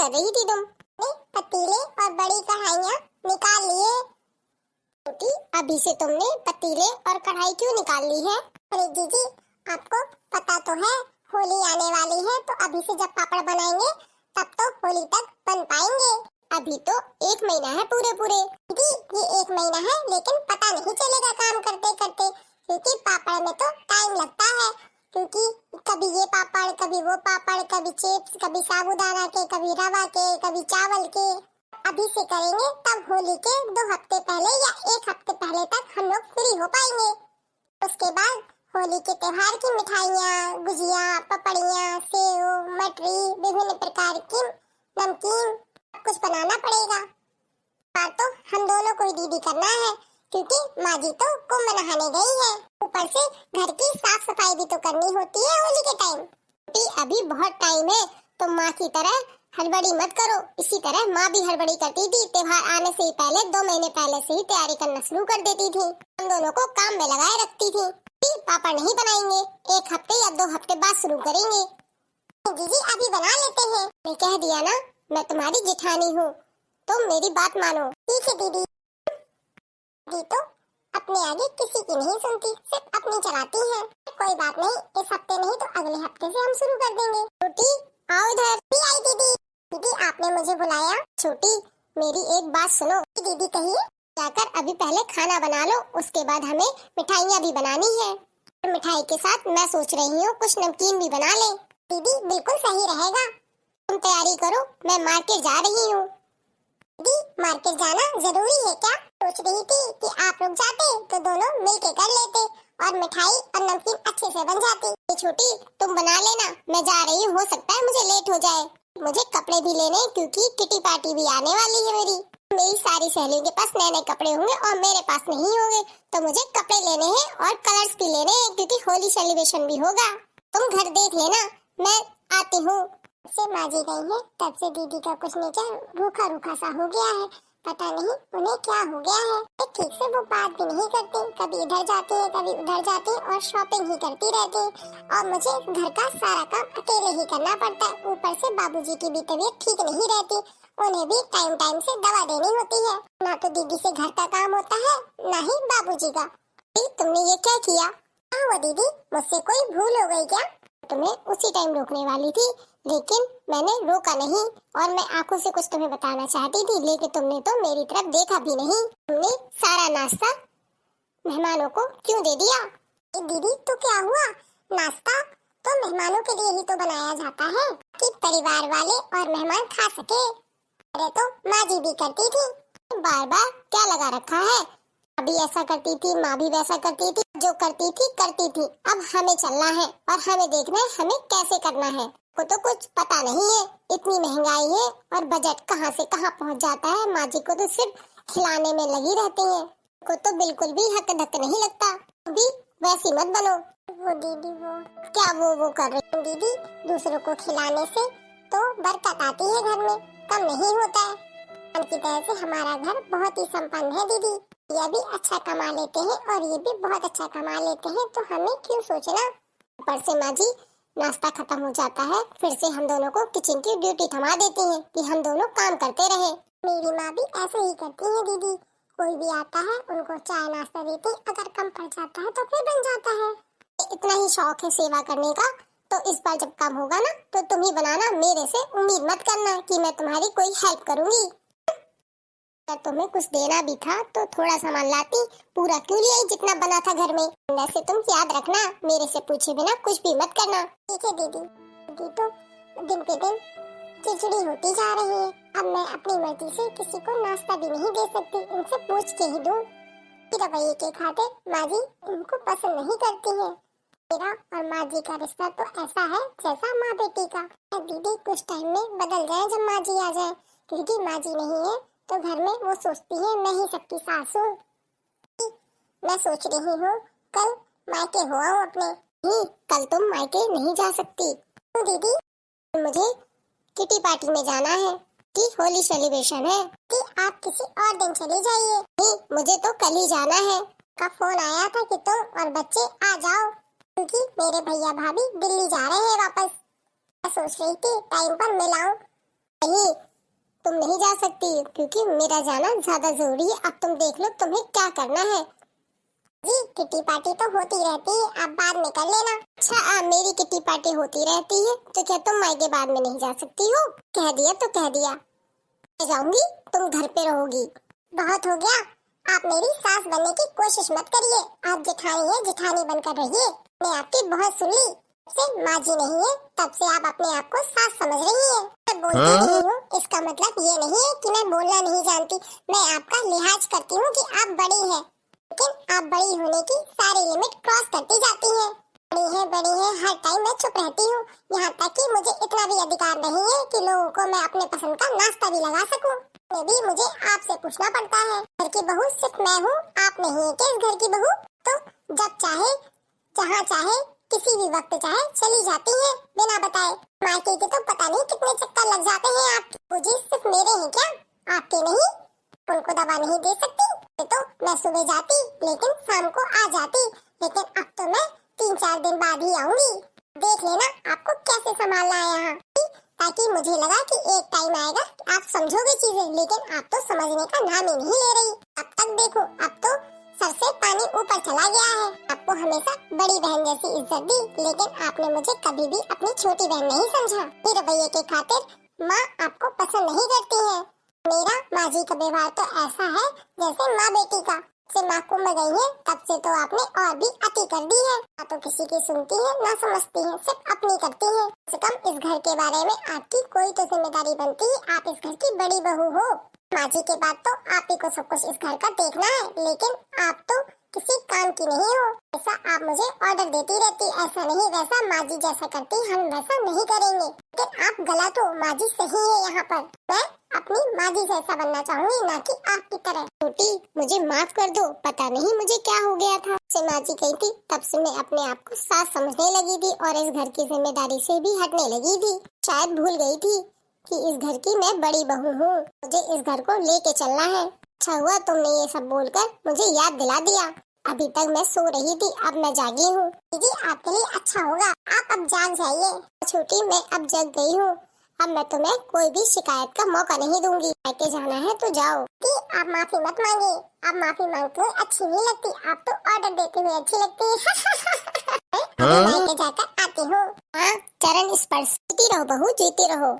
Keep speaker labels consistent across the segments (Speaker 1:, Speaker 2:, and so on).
Speaker 1: कर रही थी तुम? पतीले और बड़ी कढ़ाइयाँ निकाल लिए। छोटी, अभी से तुमने पतीले और कढ़ाई क्यों निकाल ली है? अरे जीजी, आपको पता तो है होली आने वाली है, तो अभी से जब पापड़ बनाएंगे तब तो होली तक बन पाएंगे। अभी तो 1 महीना है पूरे पूरे। दीदी, ये 1 महीना है, लेकिन पता नहीं चलेगा काम करते करते, क्योंकि पापड़ में तो टाइम लगता है। क्योंकि कभी ये पापड़, कभी वो पापड़, कभी चिप्स, कभी साबूदाना के, कभी रवा के, कभी चावल के। अभी से करेंगे तब होली के 2 हफ्ते पहले या 1 हफ्ते पहले तक हम लोग फ्री हो पाएंगे। उसके बाद होली के त्योहार की मिठाइयाँ, गुजिया, पपड़ियाँ, सेव, मटरी, विभिन्न प्रकार की नमकीन कुछ बनाना पड़ेगा। पर तो हम दोनों को ही दीदी करना है, क्योंकि माँ जी तो कुंभ नहाने गई है। ऊपर से घर की साफ सफाई भी तो करनी होती है होली के टाइम। अभी बहुत टाइम है, तो माँ की तरह हड़बड़ी मत करो। इसी तरह माँ भी हड़बड़ी करती थी, त्योहार आने से ही पहले 2 महीने पहले से ही तैयारी करना शुरू कर देती थी। हम दोनों को काम में लगाए रखती थी। पापड़ नहीं बनाएंगे, 1 हफ्ते या 2 हफ्ते बाद शुरू करेंगे। जीजी, अभी बना लेते हैं। मैं कह दिया ना, मैं तुम्हारी जेठानी हूँ, तो मेरी बात मानो। ठीक है दीदी। दीदी तो अपने आगे किसी की नहीं सुनती, सिर्फ अपनी चलाती है। कोई बात नहीं, इस हफ्ते नहीं तो अगले हफ्ते से हम शुरू कर देंगे। छोटी, आओ इधर। आई दीदी। दीदी, आपने मुझे बुलाया? छोटी, मेरी एक बात सुनो। दीदी कहिए। जाकर अभी पहले खाना बना लो, उसके बाद हमें मिठाइयाँ भी बनानी है। मिठाई के साथ मैं सोच रही हूँ कुछ नमकीन भी बना ले। दीदी, बिल्कुल सही रहेगा। तुम तैयारी करो, मैं मार्केट जा रही हूँ। दीदी, मार्केट जाना जरूरी है क्या? सोच रही थी कि आप लोग जाते तो दोनों मिलके कर लेते और मिठाई और नमकीन अच्छे से बन जाती। छोटी, तुम बना लेना, मैं जा रही हूँ, हो सकता है मुझे लेट हो जाए। मुझे कपड़े भी लेने, क्योंकि किटी पार्टी भी आने वाली है मेरी सारी सहेलियों के पास नए नए कपड़े होंगे और मेरे पास नहीं होंगे, तो मुझे कपड़े लेने हैं और कलर्स भी लेने हैं, क्योंकि होली सेलिब्रेशन भी होगा। तुम घर देख लेना, मैं आती हूँ। से माँ जी गई है, तब से दीदी का कुछ नहीं क्या रूखा रूखा सा हो गया है। पता नहीं उन्हें क्या हो गया है। ठीक से वो बात भी नहीं करती, कभी इधर जाती है, कभी उधर जाती है और शॉपिंग ही करती रहती है। और मुझे घर का सारा काम अकेले ही करना पड़ता है। ऊपर से बाबूजी की भी तबीयत ठीक नहीं रहती, उन्हें भी टाइम टाइम से दवा देनी होती है। ना तो दीदी से घर का काम होता है, ना ही बाबूजी का। तुमने ये क्या किया? हाँ वो दीदी, मुझसे कोई भूल हो गई क्या? तुम्हें उसी टाइम रोकने वाली थी, लेकिन मैंने रोका नहीं और मैं आंखों से कुछ तुम्हें बताना चाहती थी, लेकिन तुमने तो मेरी तरफ देखा भी नहीं। तुमने सारा नाश्ता मेहमानों को क्यों दे दिया? दीदी, तो क्या हुआ? नाश्ता तो मेहमानों के लिए ही तो बनाया जाता है, कि परिवार वाले और मेहमान खा सके। अरे तो माँ जी भी करती थी। बार बार क्या लगा रखा है? अभी ऐसा करती थी, माँ भी वैसा करती थी, जो करती थी। अब हमें चलना है और हमें देखना है हमें कैसे करना है। को तो कुछ पता नहीं है, इतनी महंगाई है और बजट कहाँ से कहाँ पहुँच जाता है। माँ जी को तो सिर्फ खिलाने में लगी रहती है, को तो बिल्कुल भी हक धक नहीं लगता। अभी वैसी मत बनो। वो दीदी, वो क्या वो कर रही दीदी? दूसरों को खिलाने से तो बरकत आती है, घर में कम नहीं होता है। उनकी तरह से हमारा घर बहुत ही संपन्न है दीदी। ये भी अच्छा कमा लेते हैं और ये भी बहुत अच्छा कमा लेते हैं, तो हमें क्यों सोचना। ऊपर से माँ जी नाश्ता खत्म हो जाता है, फिर से हम दोनों को किचन की ड्यूटी थमा देती हैं कि हम दोनों काम करते रहे। मेरी माँ भी ऐसे ही करती है दीदी। कोई भी आता है उनको चाय नाश्ता देती, अगर कम पड़ जाता है तो फिर बन जाता है। इतना ही शौक है सेवा करने का, तो इस बार जब काम होगा ना तो तुम ही बनाना, मेरे से उम्मीद मत करना कि मैं तुम्हारी कोई हेल्प करूंगी। अगर तुम्हें कुछ देना भी था तो थोड़ा सामान लाती, पूरा क्यों लिया जितना बना था घर में। वैसे तुम याद रखना, मेरे से पूछे बिना कुछ भी मत करना। ठीक है दीदी। दीदी तो दिन पे दिन चिड़चिड़ी होती जा रही है। अब मैं अपनी मर्जी से किसी को नाश्ता भी नहीं दे सकती, इनसे पूछ के ही दूं। रवैये के खातिर माँ जी इनको पसंद नहीं करती है। मेरा और माँ जी का रिश्ता तो ऐसा है जैसा माँ बेटी का। दीदी कुछ टाइम में बदल जाए जब माँ जी आ जाए, क्योंकि माँ जी नहीं है तो घर में वो सोचती है मैं ही सबकी सास हूँ। मैं सोच रही हूँ कल मायके हो आऊँ अपने। कल तुम मायके नहीं जा सकती। तो दीदी, मुझे किटी पार्टी में जाना है कि होली सेलिब्रेशन है, कि आप किसी और दिन चली जाइए। नहीं, मुझे तो कल ही जाना है। का फोन आया था कि तुम और बच्चे आ जाओ, क्योंकि मेरे भैया भाभी दिल्ली जा रहे हैं वापस। मैं सोच रही थी टाइम पर मिलाऊं। नहीं, तुम नहीं जा सकती क्योंकि मेरा जाना ज्यादा जरूरी है। अब तुम देख लो तुम्हें क्या करना है। जी किटी पार्टी तो होती रहती है, आप बाद में कर लेना। अच्छा मेरी किटी पार्टी होती रहती है तो क्या तुम मायके बाद में नहीं जा सकती हो? कह दिया तो कह दिया, मैं जाऊंगी, तुम घर पे रहोगी। बहुत हो गया, आप मेरी सास बनने की कोशिश मत करिए। आप जेठानी है, जेठानी बनकर रहिए। मैं आपकी बहुत सुन ली, से माँ जी नहीं है तब से आप अपने आप को सास समझ रही हैं। मैं बोलती नहीं हूँ इसका मतलब ये नहीं है कि मैं बोलना नहीं जानती। मैं आपका लिहाज करती हूँ कि आप बड़ी हैं, लेकिन आप बड़ी होने की सारी लिमिट क्रॉस करती जाती हैं। बड़ी है हर टाइम मैं चुप रहती हूँ, यहाँ तक कि मुझे इतना भी अधिकार नहीं है कि लोगों को मैं अपने पसंद का नाश्ता भी लगा सकूँ। ये भी मुझे आपसे पूछना पड़ता है। घर की बहू सिर्फ मैं हूँ, आप नहीं है क्या इस घर की बहू? तो जब चाहे जहाँ चाहे किसी भी वक्त चाहे चली जाती है बिना बताए। मायके के तो पता नहीं कितने चक्कर लग जाते हैं आप। मुझे सिर्फ मेरे हैं क्या, आपके नहीं? उनको दवा नहीं दे सकती तो मैं सुबह जाती लेकिन शाम को आ जाती, लेकिन अब तो मैं 3-4 दिन बाद ही आऊंगी। देख लेना आपको कैसे संभालना है यहाँ, ताकि मुझे लगा कि एक टाइम आएगा आप समझोगे चीजें, लेकिन आप तो समझने का नाम ही नहीं ले रही। अब तक देखो, अब तो सर से पानी ऊपर चला गया है। आपको हमेशा बड़ी बहन जैसी इज्जत दी, लेकिन आपने मुझे कभी भी अपनी छोटी बहन नहीं समझा। मेरे रवैये के खातिर माँ आपको पसंद नहीं करती है। मेरा माँ जी का व्यवहार तो ऐसा है जैसे माँ बेटी का। से माँ को मैं गई है तब से तो आपने और भी अति कर दी है। ना तो किसी की सुनती है ना समझती है, सिर्फ अपनी करती है। कम से कम इस घर के बारे में आपकी कोई तो जिम्मेदारी बनती है। आप इस घर की बड़ी बहू हो। माँ जी के बाद तो आप ही को सब कुछ इस घर का देखना है, लेकिन आप तो किसी काम की नहीं हो। ऐसा आप मुझे ऑर्डर देती रहती, ऐसा नहीं वैसा, माँ जी जैसा करती हम वैसा नहीं करेंगे। लेकिन आप गलत हो, माँ जी सही है यहाँ पर। मैं अपनी माँ जी जैसा बनना चाहूंगी, ना कि आपकी तरह। छोटी मुझे माफ कर दो, पता नहीं मुझे क्या हो गया था। से माँ जी गई थी तब से मैं अपने आप को सास समझने लगी थी और इस घर की जिम्मेदारी से भी हटने लगी थी। शायद भूल गई थी कि इस घर की मैं बड़ी बहू हूँ, मुझे इस घर को लेके चलना है। अच्छा हुआ तुमने ये सब बोलकर मुझे याद दिला दिया। अभी तक मैं सो रही थी, अब मैं जागी हूँ। दीदी आपके लिए अच्छा होगा आप अब जाग जाइए। छोटी मैं अब जग गई हूँ, अब मैं तुम्हें कोई भी शिकायत का मौका नहीं दूंगी। लेके जाना है तो जाओ। आप माफी मत मांगिए, आप माफी मांगते हुए अच्छी नहीं लगती, आप तो ऑर्डर देते हुए अच्छी लगती है। मैं जाकर आती हूँ। हाँ चरण स्पर्श। जीती रहो बहू, जीती रहो।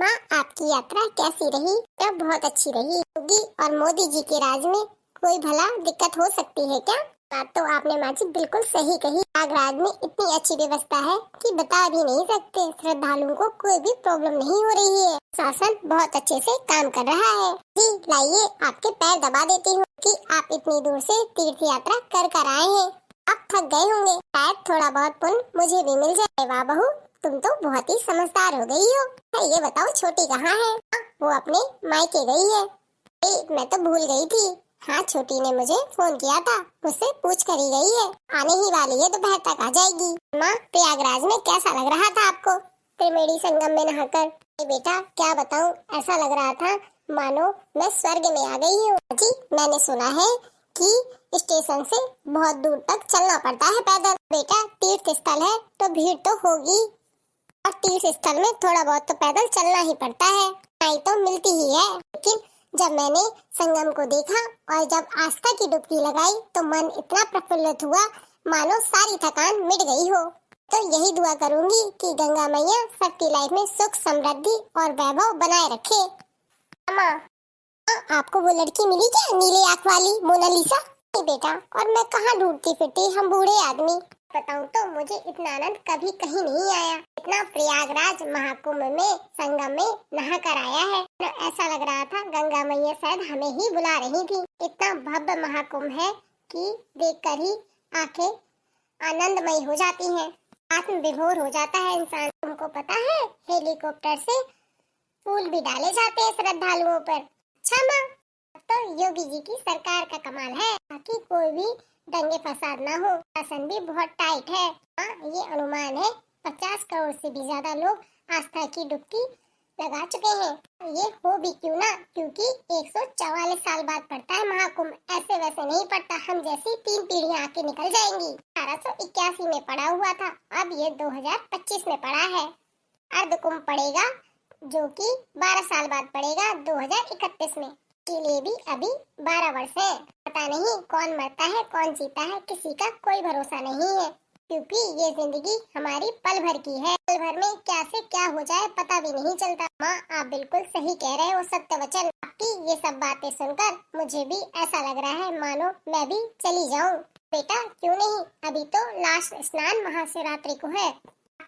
Speaker 1: माँ आपकी यात्रा कैसी रही? क्या बहुत अच्छी रही। योगी और मोदी जी के राज में कोई भला दिक्कत हो सकती है क्या? बात तो आपने माँ जी बिल्कुल सही कही। प्रयागराज में इतनी अच्छी व्यवस्था है कि बता भी नहीं सकते। श्रद्धालुओं को कोई भी प्रॉब्लम नहीं हो रही है। शासन बहुत अच्छे से काम कर रहा है। जी लाइए आपके पैर दबा देती हूँ कि आप इतनी दूर से तीर्थ यात्रा कर आए हैं। आप थक गए होंगे, शायद थोड़ा बहुत पुण्य मुझे भी मिल जाए। वाह बहू तुम तो बहुत ही समझदार हो गई हो। ये बताओ छोटी कहाँ है? वो अपने मायके गई है। मैं तो भूल गई थी। हाँ छोटी ने मुझे फोन किया था, मुझसे पूछ कर ही गई है। आने ही वाली है, दोपहर तक आ जाएगी। माँ प्रयागराज में कैसा लग रहा था आपको त्रिवेणी संगम में नहाकर? बेटा क्या बताऊँ, ऐसा लग रहा था मानो मैं स्वर्ग में आ गई हूँ। जी मैंने सुना है कि स्टेशन से बहुत दूर तक चलना पड़ता है पैदल। बेटा तीर्थ स्थल है तो भीड़ तो होगी, और तीर्थ स्थल में थोड़ा बहुत तो पैदल चलना ही पड़ता है, नहीं तो मिलती ही है। लेकिन जब मैंने संगम को देखा और जब आस्था की डुबकी लगाई तो मन इतना प्रफुल्लित हुआ मानो सारी थकान मिट गई हो। तो यही दुआ करूंगी कि गंगा मैया सबकी लाइफ में सुख समृद्धि और वैभव बनाए रखे। मामा आपको वो लड़की मिली क्या, नीले आँख वाली मोनालिसा? नहीं बेटा, और मैं कहाँ ढूंढती फिरती, हम बूढ़े आदमी। बताऊं तो मुझे इतना आनंद कभी कहीं नहीं आया। इतना प्रयागराज महाकुंभ में संगम में नहा कर आया है, तो ऐसा लग रहा था गंगा मैया शायद हमें ही बुला रही थी। इतना भव्य महाकुंभ है कि देखकर ही आंखें आनंदमय हो जाती हैं, आत्म विभोर हो जाता है इंसान। तुमको पता है हेलीकॉप्टर से फूल भी डाले जाते हैं श्रद्धालुओं पर। अच्छा माँ, अब तो योगी जी की सरकार का कमाल है, ताकि कोई भी दंगे फसाद ना हो। शासन भी बहुत टाइट है। ये अनुमान है 50 करोड़ से भी ज्यादा लोग आस्था की डुबकी लगा चुके हैं। ये हो भी क्यों ना, क्योंकि 144 साल बाद पड़ता है महाकुंभ, ऐसे वैसे नहीं पड़ता। हम जैसी 3 पीढ़ियां आके निकल जाएंगी। 1881 में पड़ा हुआ था, अब ये 2025 में पड़ा है। अर्ध कुंभ पड़ेगा जो कि 12 साल बाद पड़ेगा 2031 में। के लिए भी अभी 12 वर्ष है। पता नहीं कौन मरता है कौन जीता है, किसी का कोई भरोसा नहीं है, क्योंकि ये जिंदगी हमारी पल भर की है। पल भर में क्या से क्या हो जाए पता भी नहीं चलता। माँ, आप बिल्कुल सही कह रहे हो, सत्य वचन। आपकी ये सब बातें सुनकर मुझे भी ऐसा लग रहा है मानो मैं भी चली जाऊं। बेटा क्यों नहीं, अभी तो लास्ट स्नान महाशिवरात्रि को है,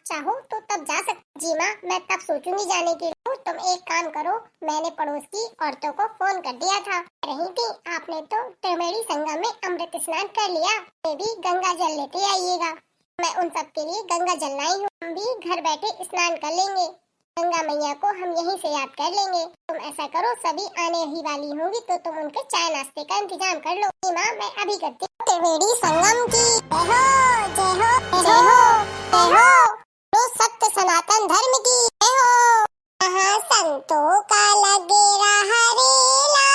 Speaker 1: चाहो तो तब जा सकते। जी माँ, मैं तब सोचूंगी जाने के लिए। तुम एक काम करो, मैंने पड़ोस की औरतों को फोन कर दिया था, रही थी आपने तो त्रिवेणी संगम में अमृत स्नान कर लिया, मैं भी गंगा जल लेते आइएगा। मैं उन सब के लिए गंगा जल लाई हूँ, हम भी घर बैठे स्नान कर लेंगे, गंगा मैया को हम यहीं से याद कर लेंगे। तुम ऐसा करो, सभी आने ही वाली होंगी तो तुम उनके चाय नाश्ते का इंतजाम कर लो। माँ, मैं अभी करती हूँ। त्रिवेणी संगम की जय हो, जय हो, जय हो, जय हो। तो सत्य सनातन धर्म की जय हो। संतों का लगे रहा रेला,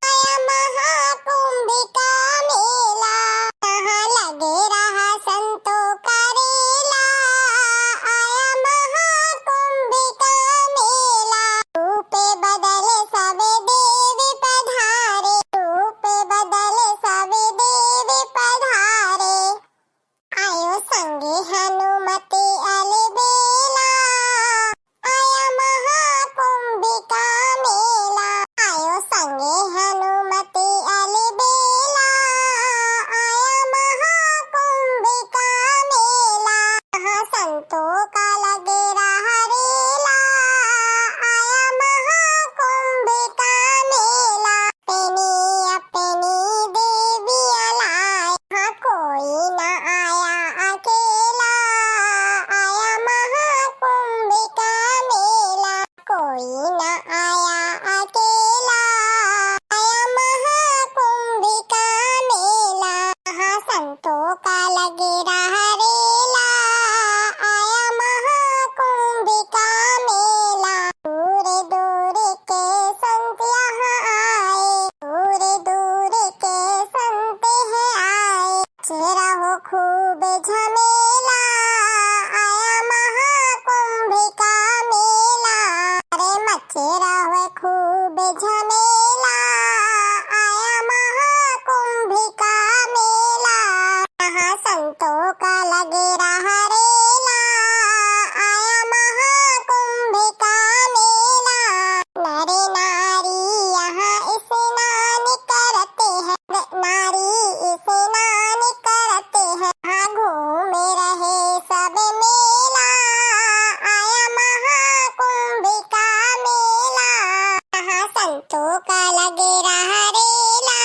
Speaker 1: आया महाकुंभ का मेला, कहाँ लगे रहा संतों का रेला, आया महाकुंभ का मेला। रूप बदले सबे देव पधारे, रूप बदले सबे देव पधारे, आयो संगे हनुमति अलबेला, आया महाकुंभ का मेला, आयो संगे हनुमति अलबेला, आया महाकुंभ का मेला। कहाँ संतों का लगे रहा रेला, आया महाकुंभ का मेला। अपनी अपनी देवी अलाए, हाँ कोई न आया अकेला, आया महाकुंभ का मेला। कोई न आया अकेला, आया महाकुंभ का मेला। कहाँ संतों का लगे रहा रेला, आया महाकुंभ का मेला। दूर दूर के संत यहाँ आए, दूर दूर के संत है आए, चेहरा हो खूब झमेला, आया महाकुंभ का मेला। अरे मचेरा हो खूब झमेला, आया महाकुंभ का मेला। कहाँ संतों का लगे रहा रेला, आया महाकुंभ का मेला। नर नारी यहाँ स्नान करते हैं, नारी स्नान करते हैं, हाँ घूमे रहे सब मेला, आया महाकुंभ का मेला। कहाँ संतों का लगे रहा रेला,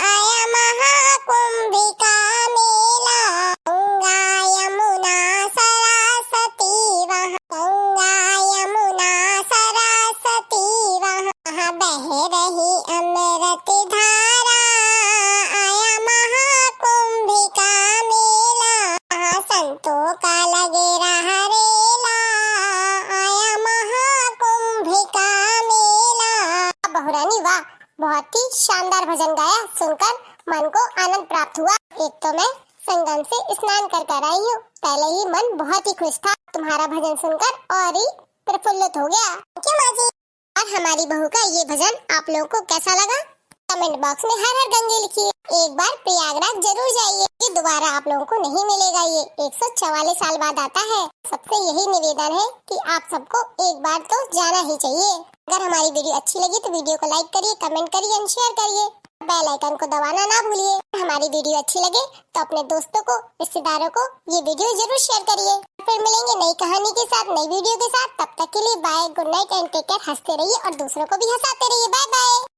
Speaker 1: आया महाकुंभ का मेला। गंगा यमुना सरस्वती वहाँ, गंगा यमुना सरस्वती वहाँ बह रही अमृत धारा, आया महाकुंभ का मेला। कहाँ संतों का लगे रहा रेला, आया महाकुंभ का मेला। बहुरानी वाह, बहुत ही शानदार भजन गाया, सुनकर मन को आनंद प्राप्त हुआ। एक तो मैं संगम से स्नान कर आई हूँ, पहले ही मन बहुत ही खुश था, तुम्हारा भजन सुनकर और ही प्रफुल्लित हो गया। क्यों माँ जी? और हमारी बहू का ये भजन आप लोगों को कैसा लगा? कमेंट बॉक्स में हर हर गंगे लिखिए। एक बार प्रयागराज जरूर जाइए, ये दोबारा आप लोगों को नहीं मिलेगा, ये 144 साल बाद आता है। सबसे यही निवेदन है कि आप सबको एक बार तो जाना ही चाहिए। अगर हमारी वीडियो अच्छी लगी तो वीडियो को लाइक करिए, कमेंट करिए और शेयर करिए, बेल आइकन को दबाना ना भूलिए। हमारी वीडियो अच्छी लगे तो अपने दोस्तों को, रिश्तेदारों को ये वीडियो जरूर शेयर करिए। फिर मिलेंगे नई कहानी के साथ, नई वीडियो के साथ। तब तक के लिए bye, good night and take care. हंसते रहिए और दूसरों को भी हंसाते रहिए। Bye bye.